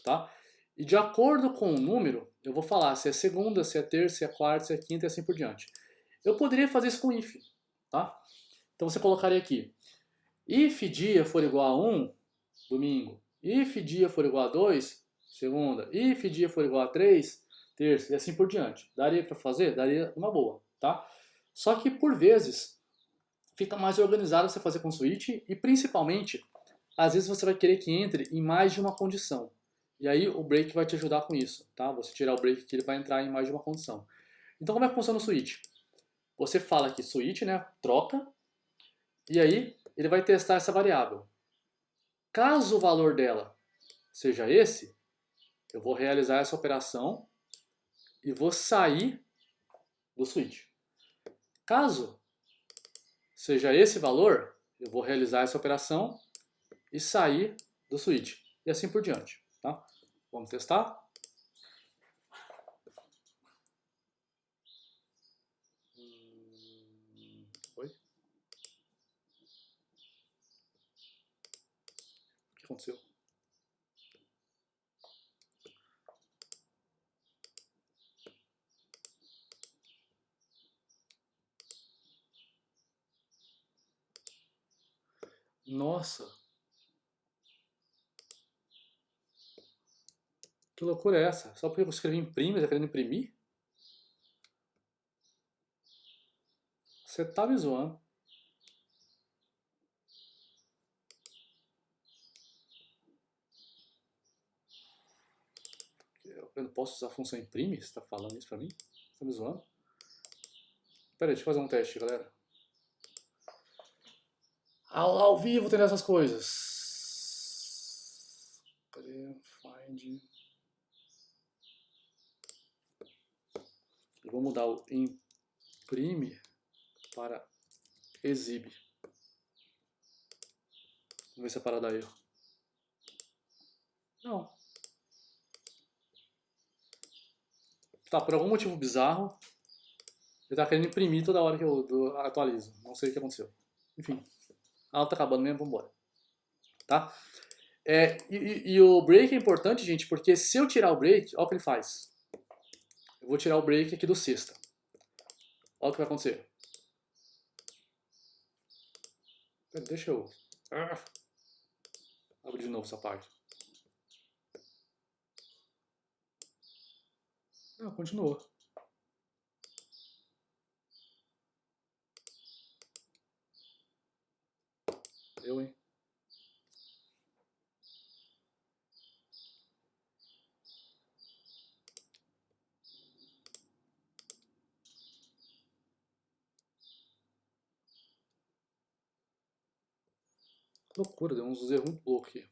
Speaker 1: tá? E de acordo com o número, eu vou falar se é segunda, se é terça, se é quarta, se é quinta e assim por diante. Eu poderia fazer isso com if, tá? Então você colocaria aqui, if dia for igual a 1, domingo. If dia for igual a 2, segunda. If dia for igual a 3, terça. E assim por diante. Daria para fazer? Daria uma boa, tá? Só que por vezes fica mais organizado você fazer com switch e principalmente, às vezes você vai querer que entre em mais de uma condição. E aí o break vai te ajudar com isso, tá? Você tirar o break que ele vai entrar em mais de uma condição. Então como é que funciona o switch? Você fala aqui switch, né? Troca. E aí ele vai testar essa variável. Caso o valor dela seja esse, eu vou realizar essa operação e vou sair do switch. Caso seja esse valor, eu vou realizar essa operação e sair do switch. E assim por diante. Tá? Vamos testar? Oi? O que aconteceu? Nossa! Que loucura é essa? Só porque eu escrevi imprime, tá querendo imprimir? Você tá me zoando. Eu não posso usar a função imprime? Você tá falando isso pra mim? Você tá me zoando? Pera aí, deixa eu fazer um teste, galera. Ao vivo tem essas coisas. Cadê? Find. Eu vou mudar o imprime para exibe. Vamos ver se é para dar erro. Não. Tá, por algum motivo bizarro, ele tá querendo imprimir toda hora que eu atualizo. Não sei o que aconteceu. Enfim, a aula tá acabando mesmo, vambora. Tá? E o break é importante, gente, porque se eu tirar o break, olha o que ele faz. Eu vou tirar o break aqui do sexta. Olha o que vai acontecer. Deixa eu... abrir de novo essa parte. Não, continua. Hein? Que loucura, deu uns erros muito loucos aqui.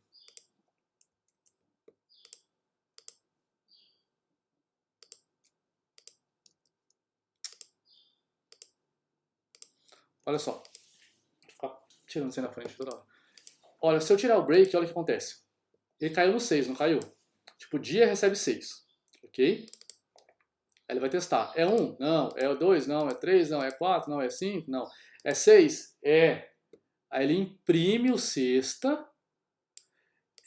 Speaker 1: Olha só. Vou ficar tirando isso aí na frente toda hora. Olha, se eu tirar o break, olha o que acontece. Ele caiu no 6, não caiu? Tipo, dia recebe 6. Ok? Aí ele vai testar. É 1? Não. É 2? Não. É 3? Não. É 4? Não. É 5? Não. É 6? É. Aí ele imprime o sexta.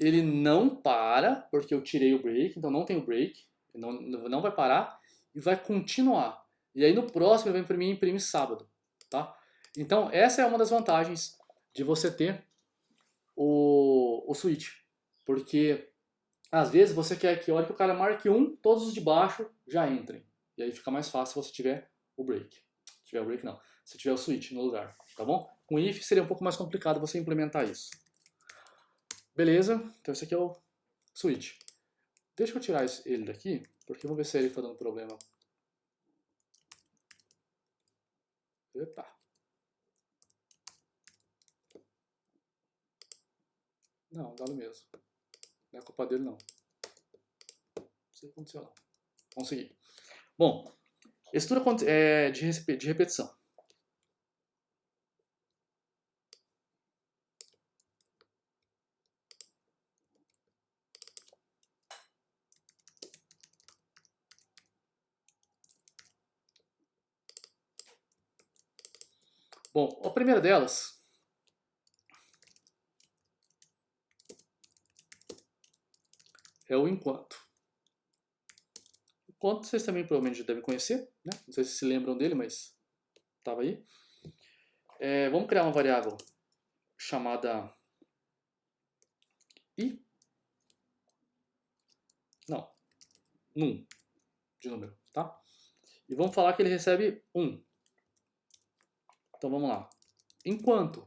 Speaker 1: Ele não para, porque eu tirei o break, então não tem o break. Não vai parar. E vai continuar. E aí no próximo ele vai imprimir e imprime sábado. Tá? Então essa é uma das vantagens de você ter o switch. Porque às vezes você quer que a hora que o cara marque um, todos os de baixo já entrem. E aí fica mais fácil se você tiver o break. Se tiver o break não. Se tiver o switch no lugar, tá bom? Com if seria um pouco mais complicado você implementar isso. Beleza? Então esse aqui é o switch. Deixa eu tirar ele daqui, porque eu vou ver se ele está dando problema. Epa. Não, dá no mesmo. Não é culpa dele não. Não sei o que aconteceu não. Consegui. Bom, estrutura de repetição. Bom, a primeira delas é o enquanto. Enquanto vocês também provavelmente já devem conhecer, né? Não sei se lembram dele, mas estava aí. Vamos criar uma variável chamada i. Não, num de número, tá? E vamos falar que ele recebe 1. Então vamos lá. Enquanto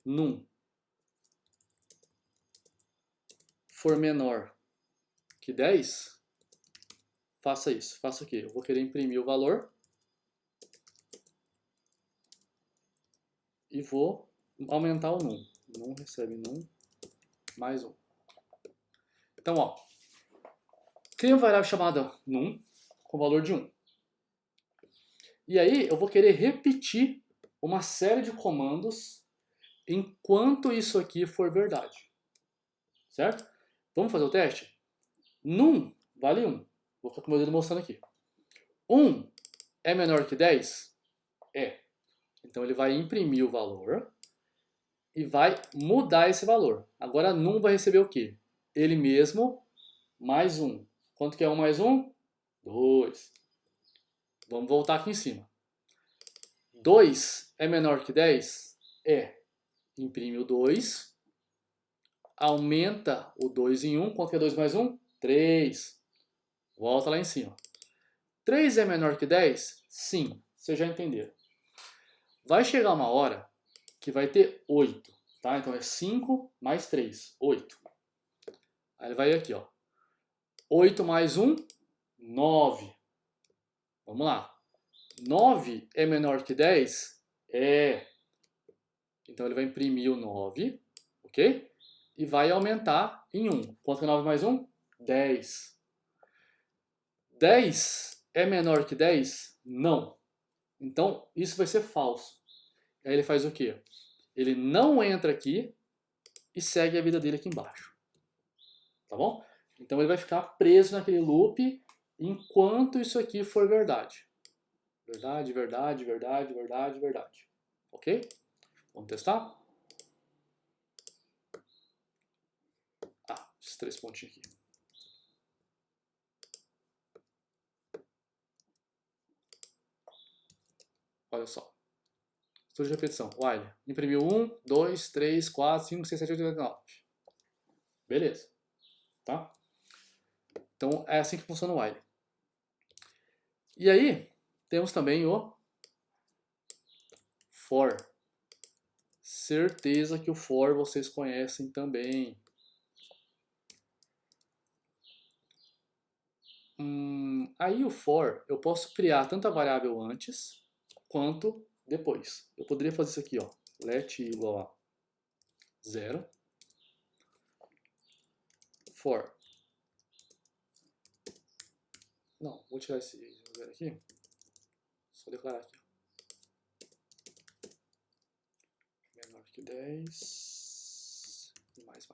Speaker 1: num for menor que 10, faça isso. Faça o quê? Eu vou querer imprimir o valor e vou aumentar o num. Num recebe num mais 1. Então, ó, cria uma variável chamada num com valor de 1. E aí eu vou querer repetir uma série de comandos enquanto isso aqui for verdade. Certo? Vamos fazer o teste? Num vale 1. Vou ficar com o meu dedo mostrando aqui. 1 é menor que 10? É. Então ele vai imprimir o valor e vai mudar esse valor. Agora num vai receber o quê? Ele mesmo mais 1. Quanto que é 1 mais 1? 2. Vamos voltar aqui em cima. 2 é menor que 10? É. Imprime o 2. Aumenta o 2 em 1. Quanto que é 2 mais 1? 3. Volta lá em cima. 3 é menor que 10? Sim. Vocês já entenderam. Vai chegar uma hora que vai ter 8. Tá? Então é 5 mais 3. 8. Aí ele vai aqui, ó. 8 mais 1, 9. Vamos lá. 9 é menor que 10? É. Então ele vai imprimir o 9, ok? E vai aumentar em 1. Quanto que é 9 mais 1? 10. 10 é menor que 10? Não. Então isso vai ser falso. Aí ele faz o quê? Ele não entra aqui e segue a vida dele aqui embaixo. Tá bom? Então ele vai ficar preso naquele loop enquanto isso aqui for verdade. Verdade, verdade, verdade, verdade, verdade. Ok? Vamos testar? Esses 3 pontinhos aqui. Olha só. Estudo de repetição. While. Imprimiu 1, 2, 3, 4, 5, 6, 7, 8, 9. Beleza. Tá? Então é assim que funciona o while. E aí, temos também o for. Certeza que o for vocês conhecem também. Aí o for, eu posso criar tanto a variável antes quanto depois. Eu poderia fazer isso aqui, ó. Let igual a 0. For. Não, vou tirar esse 0 aqui. Só declarar aqui. Menor que 10. E mais.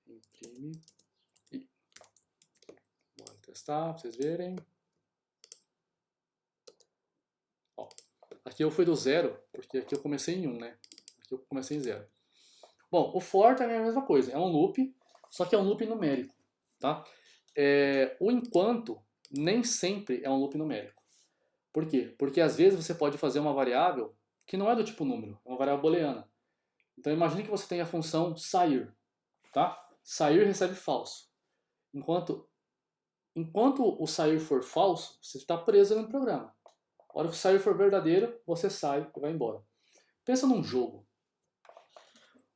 Speaker 1: Imprime. E bora testar pra vocês verem. Ó, aqui eu fui do 0, porque aqui eu comecei em 1, né? Aqui eu comecei em 0. Bom, o for também é a mesma coisa. É um loop, só que é um loop numérico, tá? O enquanto nem sempre é um loop numérico. Por quê? Porque às vezes você pode fazer uma variável que não é do tipo número, é uma variável booleana. Então imagine que você tem a função sair, tá? Sair recebe falso. Enquanto o sair for falso, você está preso no programa. A hora que o sair for verdadeiro, você sai e vai embora. Pensa num jogo.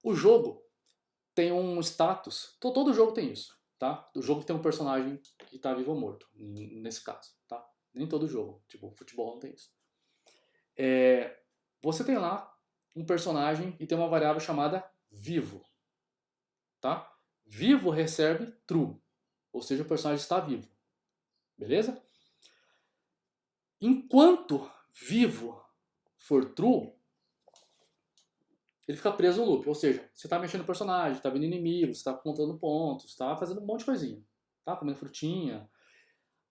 Speaker 1: O jogo tem um status, todo jogo tem isso, tá? O jogo tem um personagem que está vivo ou morto, nesse caso, tá? Nem todo jogo, tipo, futebol não tem isso. Você tem lá um personagem e tem uma variável chamada vivo, tá? Vivo recebe true, ou seja, o personagem está vivo, beleza? Enquanto vivo for true, ele fica preso no loop, ou seja, você está mexendo no personagem, está vendo inimigos, está contando pontos, está fazendo um monte de coisinha, tá? Comendo frutinha.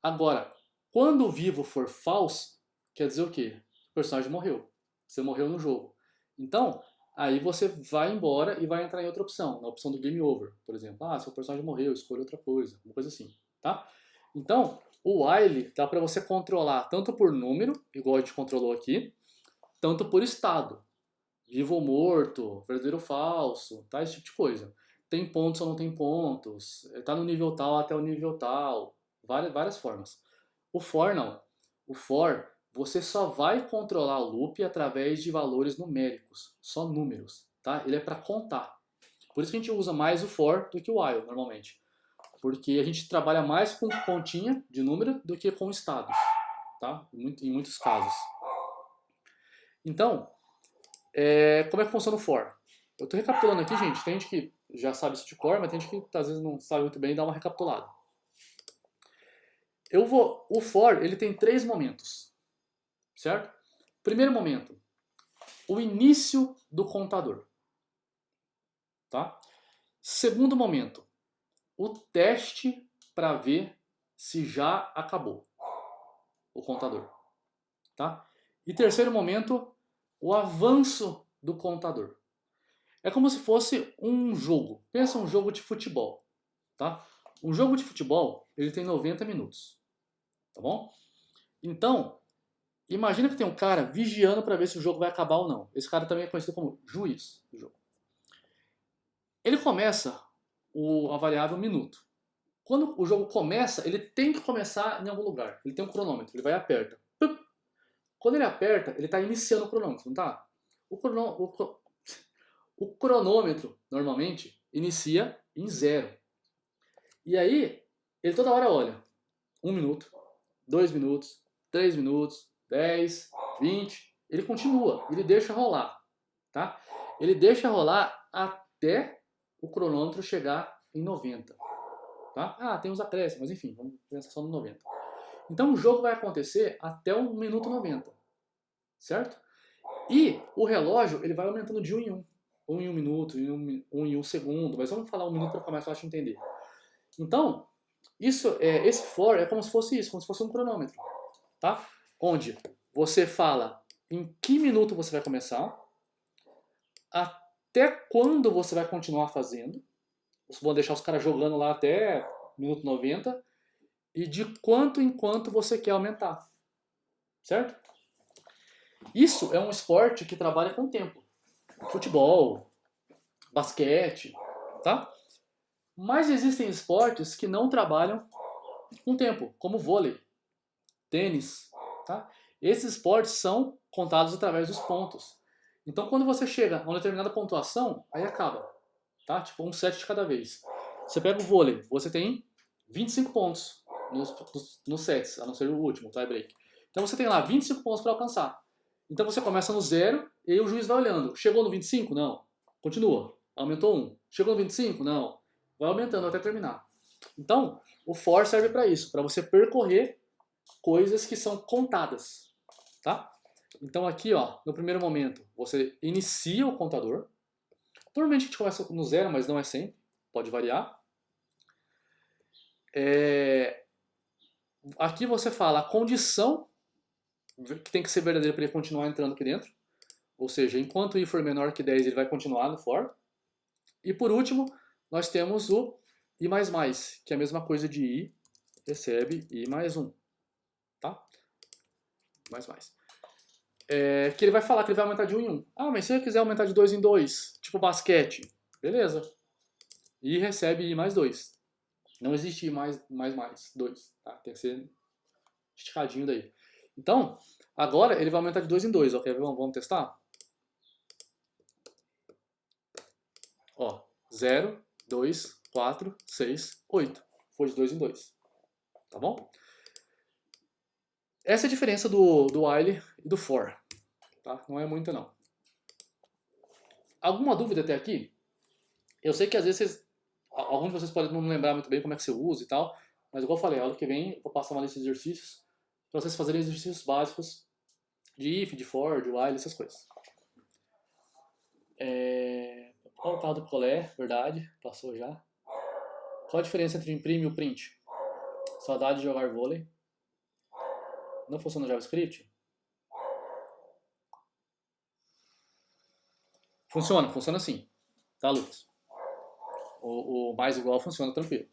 Speaker 1: Agora, quando o vivo for false, quer dizer o quê? O personagem morreu. Você morreu no jogo. Então, aí você vai embora e vai entrar em outra opção, na opção do game over, por exemplo. Seu personagem morreu, escolha outra coisa, uma coisa assim, tá? Então, o while dá para você controlar tanto por número, igual a gente controlou aqui, tanto por estado. Vivo ou morto, verdadeiro ou falso, tá? Esse tipo de coisa. Tem pontos ou não tem pontos, tá no nível tal até o nível tal, várias formas. O for não. O for, você só vai controlar o loop através de valores numéricos, só números, tá? Ele é para contar. Por isso que a gente usa mais o for do que o while, normalmente. Porque a gente trabalha mais com pontinha de número do que com estados, tá? Em muitos casos. Então, como é que funciona o for? Eu estou recapitulando aqui, gente. Tem gente que já sabe isso de cor, mas tem gente que às vezes não sabe muito bem e dá uma recapitulada. O for, ele tem 3 momentos, certo? Primeiro momento, o início do contador, tá? Segundo momento, o teste para ver se já acabou o contador, tá? E terceiro momento, o avanço do contador. É como se fosse um jogo. Pensa um jogo de futebol, tá? Um jogo de futebol, ele tem 90 minutos, tá bom? Então, imagina que tem um cara vigiando para ver se o jogo vai acabar ou não. Esse cara também é conhecido como juiz do jogo. Ele começa a variável minuto. Quando o jogo começa, ele tem que começar em algum lugar. Ele tem um cronômetro, ele vai e aperta. Quando ele aperta, ele está iniciando o cronômetro, não tá? O cronômetro, normalmente, inicia em 0. E aí, ele toda hora olha, 1 minuto, 2 minutos, 3 minutos, 10, 20, ele continua, ele deixa rolar, tá? Ele deixa rolar até o cronômetro chegar em 90, tá? Ah, tem uns acréscimos, mas enfim, vamos pensar só no 90. Então o jogo vai acontecer até o minuto 90, certo? E o relógio ele vai aumentando de 1 em 1. 1 em 1 minuto, 1 em 1 segundo, mas vamos falar 1 minuto para ficar mais fácil de entender. Então, esse for é como se fosse isso, como se fosse um cronômetro, tá? Onde você fala em que minuto você vai começar, até quando você vai continuar fazendo, vocês vão deixar os caras jogando lá até minuto 90, e de quanto em quanto você quer aumentar, certo? Isso é um esporte que trabalha com tempo. Futebol, basquete, tá? Mas existem esportes que não trabalham com tempo, como vôlei, tênis, tá? Esses esportes são contados através dos pontos. Então, quando você chega a uma determinada pontuação, aí acaba, tá? Tipo um set de cada vez. Você pega o vôlei, você tem 25 pontos nos sets, a não ser o último, tie break. Então você tem lá 25 pontos para alcançar. Então você começa no 0 e aí o juiz vai olhando. Chegou no 25? Não. Continua. Aumentou 1. Chegou no 25? Não. Vai aumentando até terminar. Então, o for serve para isso, para você percorrer coisas que são contadas, tá? Então aqui, ó, no primeiro momento, você inicia o contador. Normalmente a gente começa no 0, mas não é sempre. Pode variar. Aqui você fala a condição que tem que ser verdadeira para ele continuar entrando aqui dentro. Ou seja, enquanto i for menor que 10, ele vai continuar no for. E por último, nós temos o i++, que é a mesma coisa de i recebe i mais 1. Tá? Mais. Que ele vai falar que ele vai aumentar de 1 em 1. Ah, mas se ele quiser aumentar de 2 em 2, tipo basquete, beleza. I recebe i mais 2. Não existe i mais 2. Tá? Tem que ser esticadinho daí. Então, agora ele vai aumentar de 2 em 2. Ok, vamos testar? Ó, 0, 2, 4, 6, 8. Foi de 2 em 2. Tá bom? Essa é a diferença do while e do for. Tá? Não é muita, não. Alguma dúvida até aqui? Eu sei que às vezes alguns de vocês podem não lembrar muito bem como é que você usa e tal, mas igual eu falei, a aula que vem eu vou passar uma lista de exercícios para vocês fazerem exercícios básicos de if, de for, de while, essas coisas. Qual o carro do picolé? Verdade, passou já. Qual a diferença entre o imprime e o print? Saudade de jogar vôlei. Não funciona no JavaScript? Funciona sim. Tá, Lucas? O mais igual funciona tranquilo.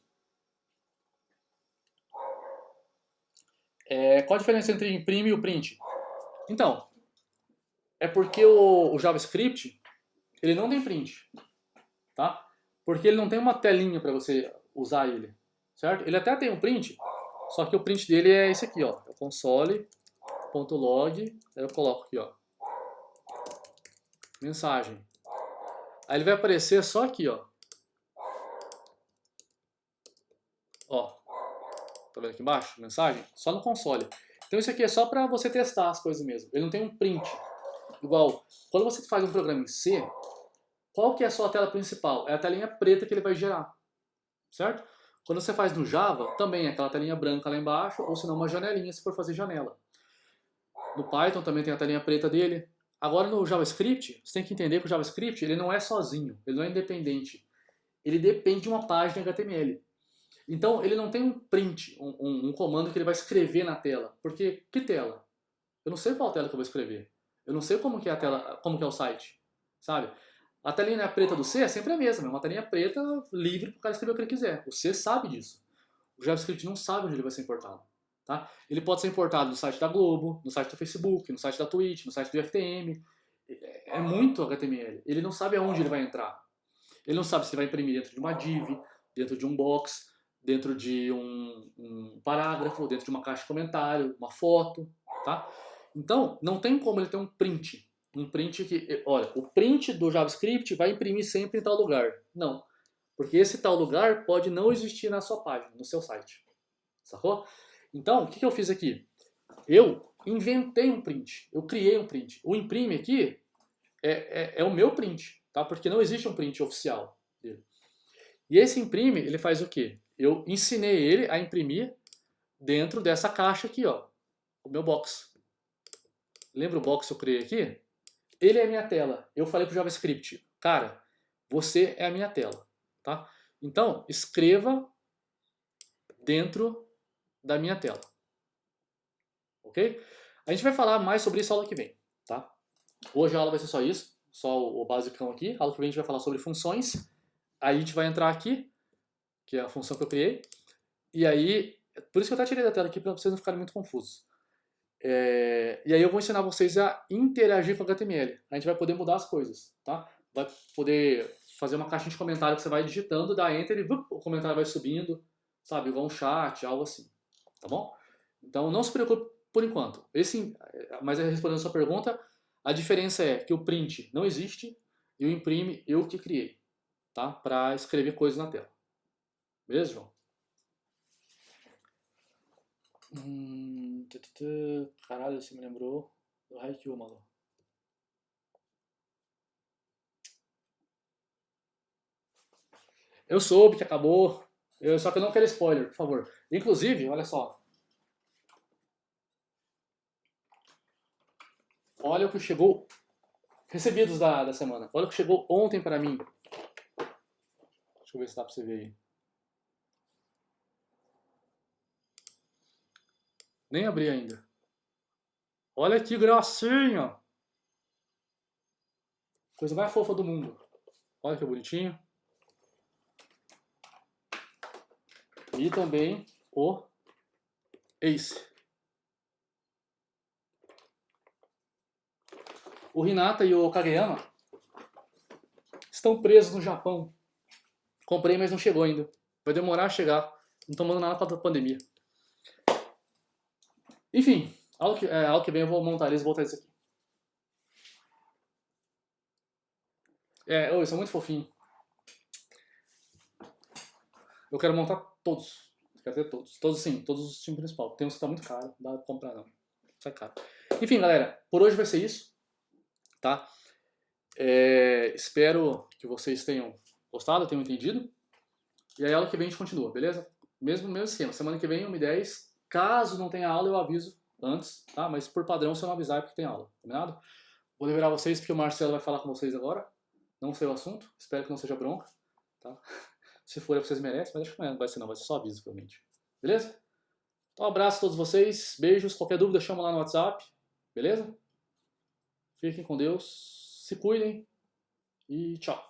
Speaker 1: Qual a diferença entre imprime e o print? Então, é porque o JavaScript ele não tem print, tá? Porque ele não tem uma telinha para você usar ele, certo? Ele até tem um print, só que o print dele é esse aqui, ó, console.log, aí eu coloco aqui, ó, mensagem. Aí ele vai aparecer só aqui, ó. Ó, tá vendo aqui embaixo? Mensagem? Só no console. Então isso aqui é só para você testar as coisas mesmo. Ele não tem um print. Igual, quando você faz um programa em C, qual que é a sua tela principal? É a telinha preta que ele vai gerar, certo? Quando você faz no Java, também é aquela telinha branca lá embaixo, ou se não uma janelinha se for fazer janela. No Python também tem a telinha preta dele. Agora no JavaScript, você tem que entender que o JavaScript ele não é sozinho, ele não é independente. Ele depende de uma página HTML. Então ele não tem um print, um comando que ele vai escrever na tela. Porque que tela? Eu não sei qual tela que eu vou escrever. Eu não sei como que é a tela, como que é o site, sabe? A telinha preta do C é sempre a mesma, é uma telinha preta livre para o cara escrever o que ele quiser. O C sabe disso. O JavaScript não sabe onde ele vai ser importado. Tá? Ele pode ser importado no site da Globo, no site do Facebook, no site da Twitch, no site do IFTM. É muito HTML. Ele não sabe aonde ele vai entrar. Ele não sabe se vai imprimir dentro de uma div, dentro de um box, dentro de um parágrafo, dentro de uma caixa de comentário, uma foto. Tá? Então, não tem como ele ter um print. Um print que, olha, o print do JavaScript vai imprimir sempre em tal lugar. Não. Porque esse tal lugar pode não existir na sua página, no seu site. Sacou? Então, o que eu fiz aqui? Eu inventei um print. Eu criei um print. O imprime aqui é o meu print, tá? Porque não existe um print oficial dele. E esse imprime, ele faz o quê? Eu ensinei ele a imprimir dentro dessa caixa aqui, ó. O meu box. Lembra o box que eu criei aqui? Ele é a minha tela. Eu falei pro JavaScript, cara, você é a minha tela, tá? Então, escreva dentro da minha tela. Ok? A gente vai falar mais sobre isso na aula que vem, tá? Hoje a aula vai ser só isso, só o basicão aqui. A aula que vem a gente vai falar sobre funções. Aí a gente vai entrar aqui, que é a função que eu criei. E aí, por isso que eu até tirei da tela aqui, para vocês não ficarem muito confusos. E aí eu vou ensinar vocês a interagir com o HTML. A gente vai poder mudar as coisas, tá? Vai poder fazer uma caixinha de comentário que você vai digitando, dá Enter e o comentário vai subindo, sabe? Igual um chat, algo assim, tá bom? Então não se preocupe por enquanto. Mas respondendo a sua pergunta, a diferença é que o print não existe e o imprime eu que criei, tá? Para escrever coisas na tela. Beleza, João? Caralho, você me lembrou do Haikyuu, mano. Eu soube que acabou, só que eu não quero spoiler, por favor. Inclusive, olha só. Olha o que chegou. Recebidos da semana. Olha o que chegou ontem pra mim. Deixa eu ver se dá pra você ver aí. Nem abri ainda. Olha que gracinha! Coisa mais fofa do mundo. Olha que bonitinho. E também o Ace. O Hinata e o Kageyama estão presos no Japão. Comprei, mas não chegou ainda. Vai demorar a chegar. Não tô mandando nada pra pandemia. Enfim, aula que vem eu vou montar eles e voltar isso aqui. Eles são muito fofinhos. Eu quero montar todos. Quero ter todos. Todos sim, todos os times principais. Tem uns que tá muito caro, não dá pra comprar não. Sai caro. Enfim, galera, por hoje vai ser isso. Tá? Espero que vocês tenham gostado, tenham entendido. E aí, aula que vem a gente continua, beleza? Mesmo esquema. Semana que vem, 1h10. Caso não tenha aula, eu aviso antes, tá? Mas por padrão, se eu não avisar é porque tem aula, combinado? Vou liberar vocês porque o Marcelo vai falar com vocês agora. Não sei o assunto, espero que não seja bronca, tá? Se for, é porque vocês merecem, mas acho que não vai ser não, vai ser só aviso, provavelmente. Beleza? Então, um abraço a todos vocês, beijos, qualquer dúvida chama lá no WhatsApp, beleza? Fiquem com Deus, se cuidem e tchau.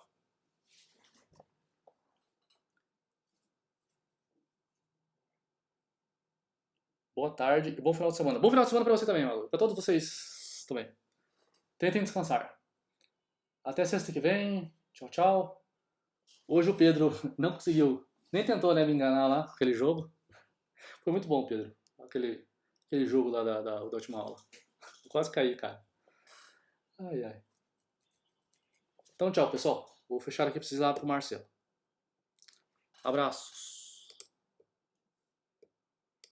Speaker 1: Boa tarde e bom final de semana. Bom final de semana pra você também, Malu. Pra todos vocês também. Tentem descansar. Até sexta que vem. Tchau, tchau. Hoje o Pedro não conseguiu, nem tentou, né, me enganar lá com aquele jogo. Foi muito bom, Pedro. Aquele jogo lá da última aula. Eu quase caí, cara. Ai, ai. Então, tchau, pessoal. Vou fechar aqui pra vocês lá pro Marcelo. Abraços.